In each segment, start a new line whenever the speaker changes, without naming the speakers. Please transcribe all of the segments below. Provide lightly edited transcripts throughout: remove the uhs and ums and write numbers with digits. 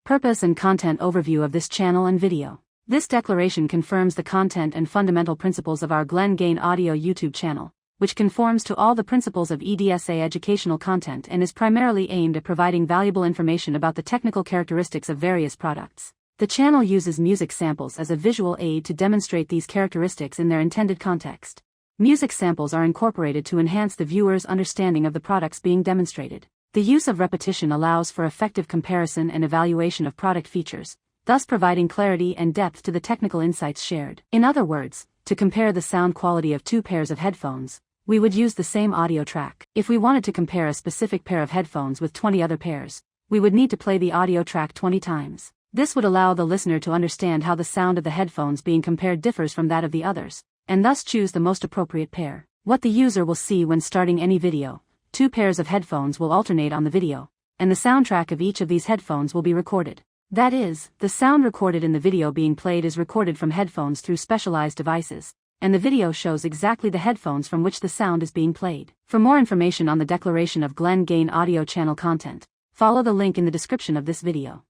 Purpose and content overview of this channel and video. This declaration confirms the content and fundamental principles of our Glen Gain Audio YouTube channel, which conforms to all the principles of EDSA educational content and is primarily aimed at providing valuable information about the technical characteristics of various products. The channel uses music samples as a visual aid to demonstrate these characteristics in their intended context. Music samples are incorporated to enhance the viewer's understanding of the products being demonstrated. The use of repetition allows for effective comparison and evaluation of product features, thus providing clarity and depth to the technical insights shared. In other words, to compare the sound quality of two pairs of headphones, we would use the same audio track. If we wanted to compare a specific pair of headphones with 20 other pairs, we would need to play the audio track 20 times. This would allow the listener to understand how the sound of the headphones being compared differs from that of the others, and thus choose the most appropriate pair. What the user will see when starting any video: two pairs of headphones will alternate on the video, and the soundtrack of each of these headphones will be recorded. That is, the sound recorded in the video being played is recorded from headphones through specialized devices, and the video shows exactly the headphones from which the sound is being played. For more information on the Declaration of Glen Gain Audio channel content, follow the link in the description of this video.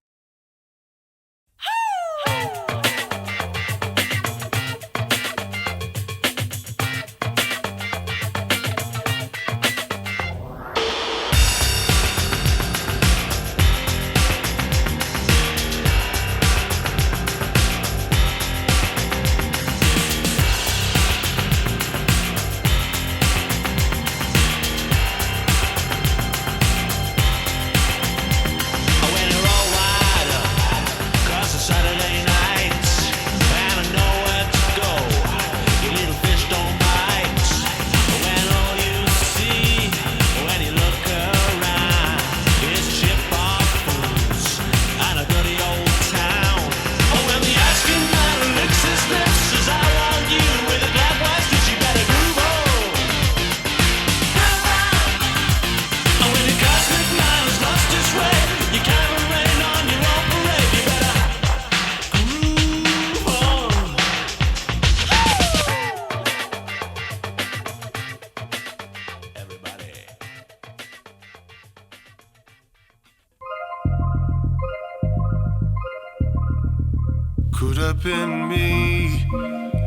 Could have been me,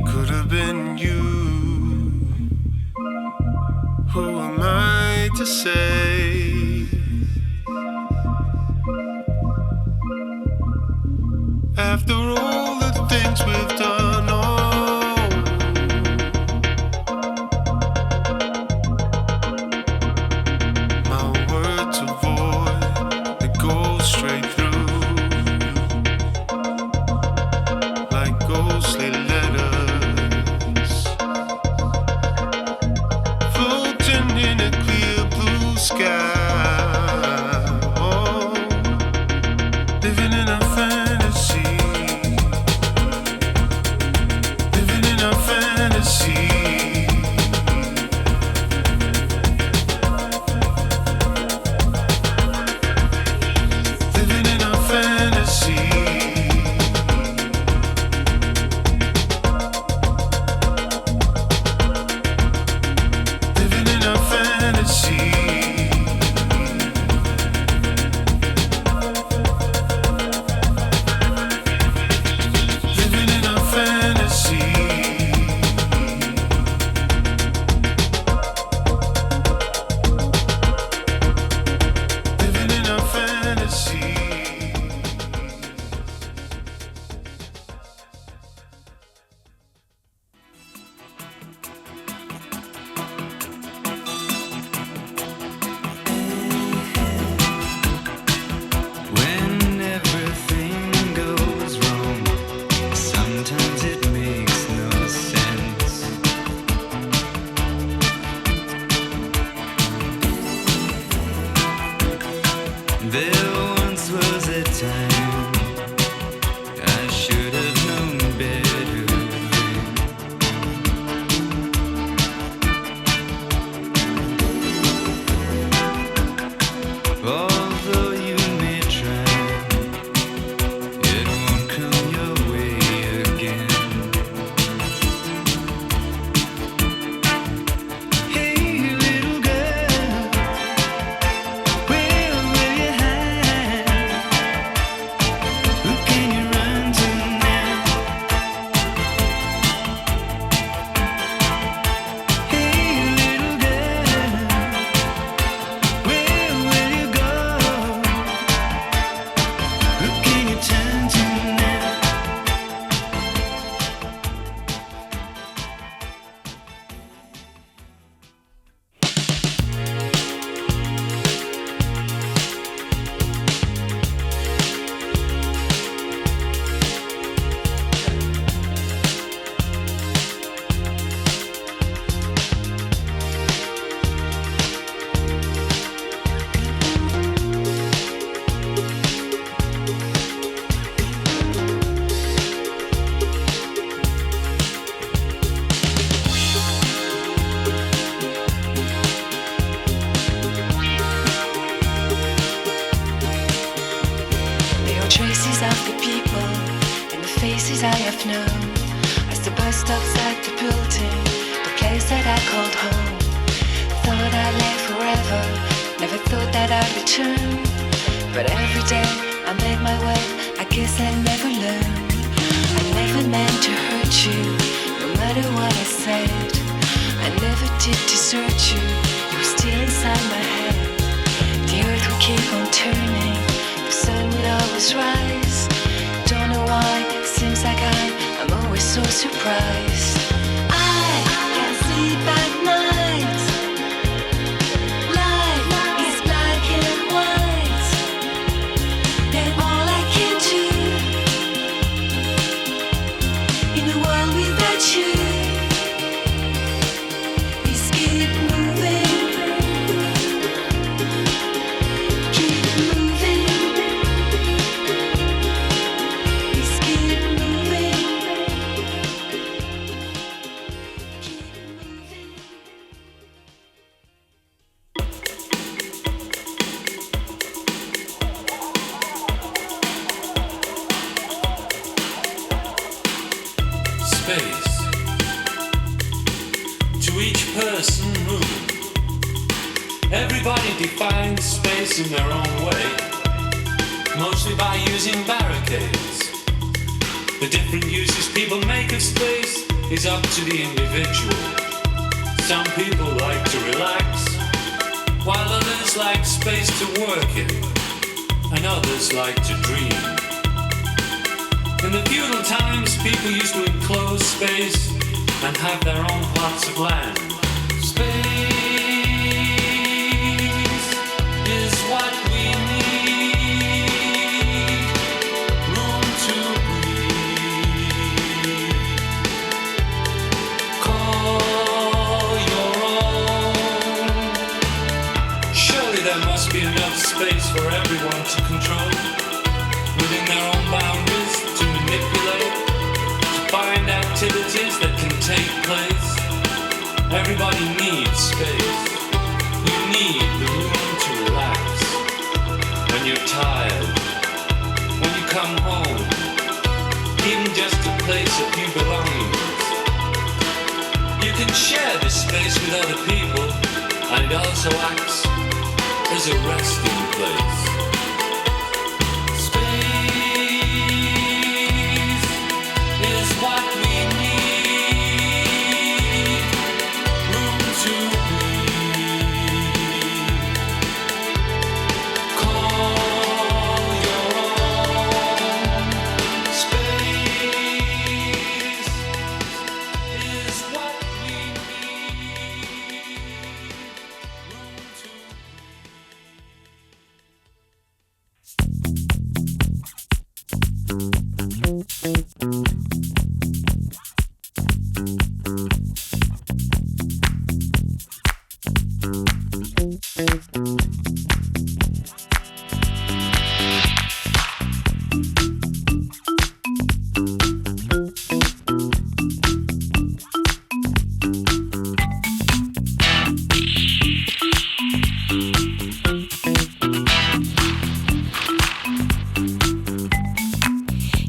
could have been you. Who am I to say? After all the things we've done, my words are void, they go straight through. Ghostly letters floating in a clear blue sky. Oh, living in a fantasy, living in a fantasy. Living in a fantasy. There once was a time I should have known better then. Although you may try, it won't come your way again. Hey little girl, where will you hide?
I have known, as the bus stops at the building, the place that I called home. Thought I'd live forever, never thought that I'd return. But every day I made my way, I guess I never learned. I never meant to hurt you, no matter what I said. I never did desert you, you were still inside my head. The earth would keep on turning, the sun would always rise. Don't know why, seems like I'm always so surprised. I can't sleep at night. Life is black and white, and all I can do in a world without you is keep moving, keep moving, is keep moving, keep moving.
Space. To each person moving. Everybody defines space in their own way, mostly by using barricades. The different uses people make of space is up to the individual. Some people like to relax, while others like space to work in, and others like to dream. In the feudal times, people used to enclose space and have their own plots of land. Space is what we need. Room to breathe. Call your own. Surely there must be enough space for everyone to control, within their own boundaries, to manipulate, to find activities that can take place. Everybody needs space. You need the room to relax. When you're tired, when you come home, even just to place a few belongings. You can share this space with other people, and it also acts as a resting place. Space is what we need. Room to breathe. Call your own. Space is what we need. Room to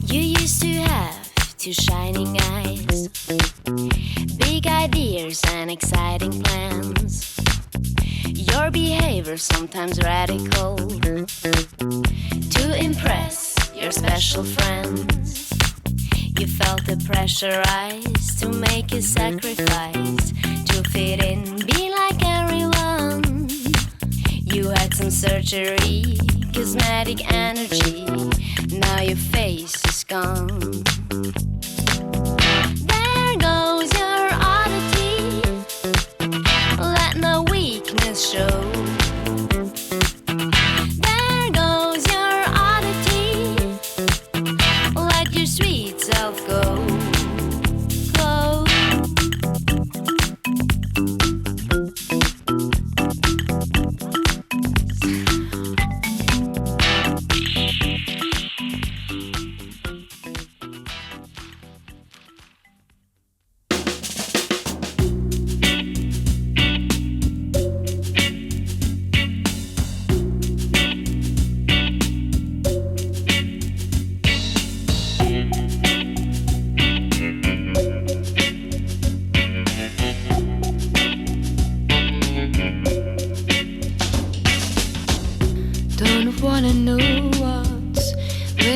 You used to have two shining eyes, big ideas and exciting plans. Your behavior sometimes radical, to impress your special friends. You felt the pressurized to make a sacrifice, to fit in, be like everyone. You had some surgery, cosmetic energy, now your face is gone. There goes your oddity, let no weakness show. There goes your oddity, let your sweet self go. Close.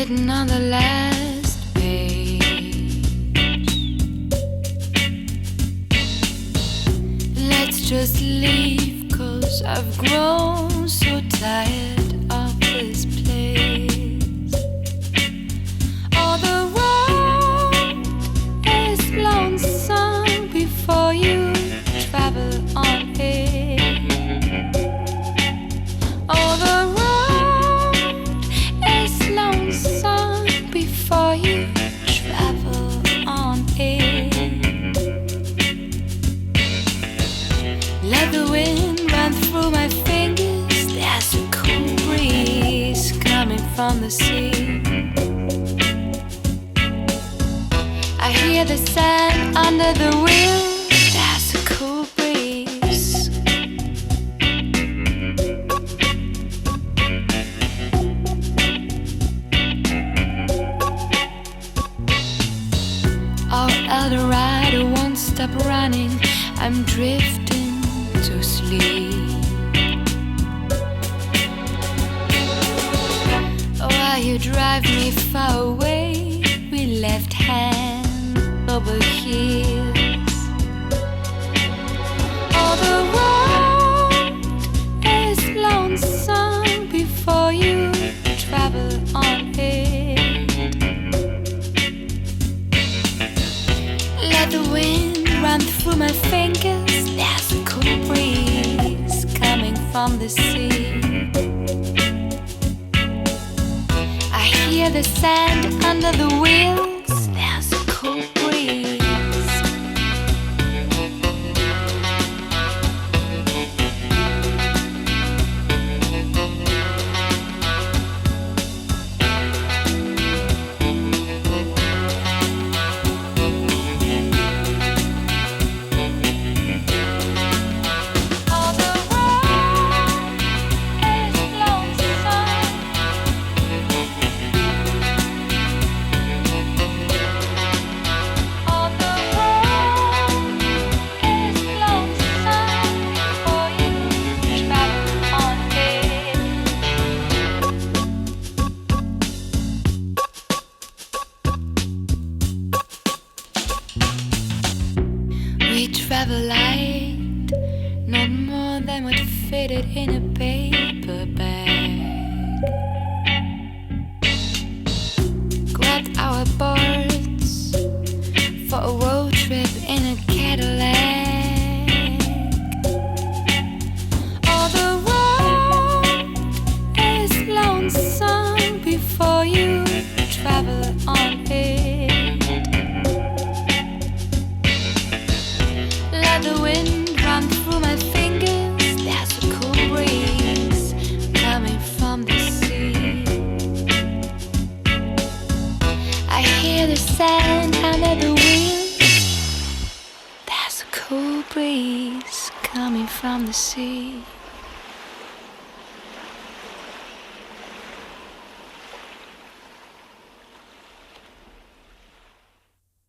written on the last page. Let's just leave, 'cause I've grown so tired of this place. Oh, the road is lonesome before you travel on it. Oh, the road is lonesome before you travel on it. Let the wind run through my fingers. There's a cool breeze coming from the sea. I hear the sand under the wheels. There's a cool breeze. Oh, Eldorado won't stop running. I'm drifting to sleep. Oh, while you drive me far away, we left hand over heels. Oh, the road is lonesome before you travel on it. Let the wind run through my fingers. There's a cool breeze coming from the sea. I hear the sand under the wheels. There's a cool breeze. Oh, the road is lonesome. Oh, the road is lonesome before you travel on it. We travel light, not more than what fitted in a paper bag. Grabbed our boards for a road trip in a Cadillac. Oh, the road is lonesome before you travel on it. Let the wind run through my fingers. There's a cool breeze coming from the sea. I hear the sand under the wheels. There's a cool breeze coming from the sea.